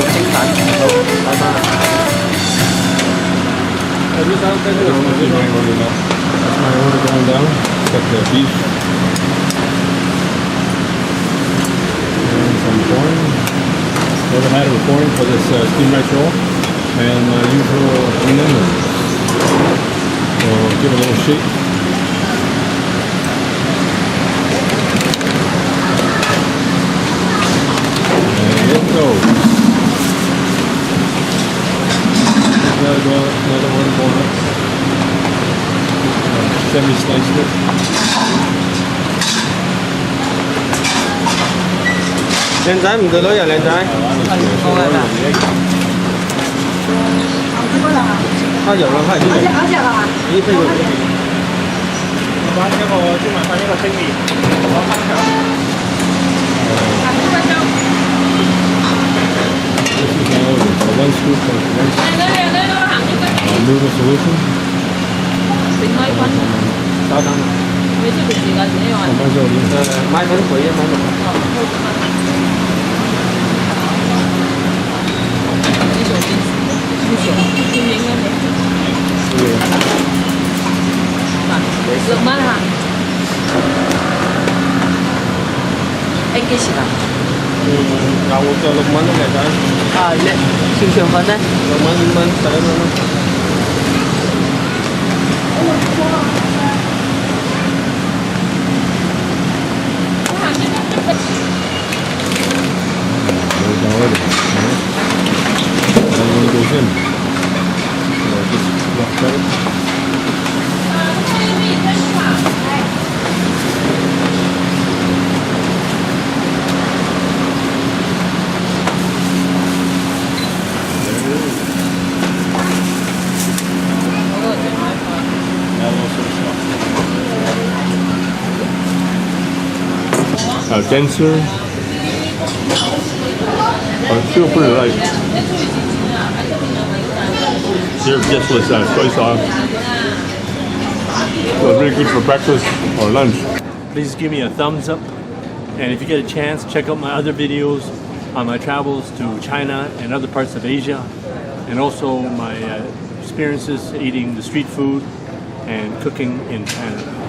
清淡。好，拜拜。That's my order going down. Got the beef and some corn. Never had it before for this steamed rice roll, and my usual onions. So give it a little shake. And it goes. Another one more. Semi-sliced it. 靚仔唔對女啊，靚仔。啊，有啦，係呢個。咦，飛過呢邊。我玩一個專賣飯，一個清麵，我分享。This is my order. So 1 scoop of rice. Noodle solution. 稍等。慢慢做啲。買粉水啊，買粉。6蚊嚇。幾時啊？牛肉就6蚊啦，靚仔。啊，小腸粉咧6蚊、5蚊、11蚊咯。There's my order. And when it goes in, just rough cut it. Denser. Feel pretty light. Here just was soy sauce. So it's really good for breakfast or lunch. Please give me a thumbs up. And if you get a chance, check out my other videos on my travels to China and other parts of Asia. And also my experiences eating the street food and cooking in Canada.